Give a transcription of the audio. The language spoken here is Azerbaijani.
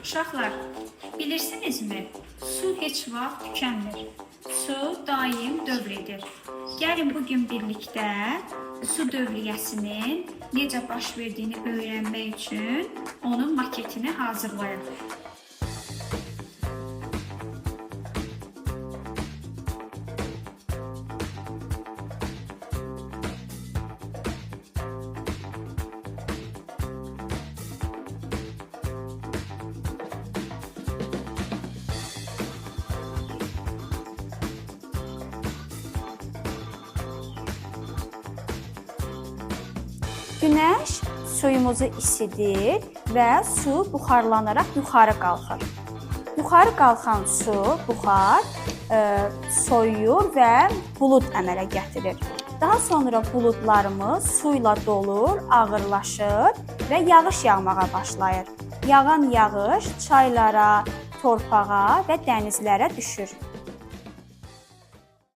Uşaqlar, bilirsinizmi? Su heç vaxt tükənmir. Su daim dövr edir. Gəlin bugün birlikdə su dövriyyəsinin necə baş verdiyini öyrənmək üçün onun maketini hazırlayaq. Günəş suyumuzu isidir və su buxarlanaraq yuxarı qalxır. Yuxarı qalxan su, buxar soyuyur və bulud əmələ gətirir. Daha sonra buludlarımız su ilə dolur, ağırlaşır və yağış yağmağa başlayır. Yağan yağış çaylara, torpağa və dənizlərə düşür.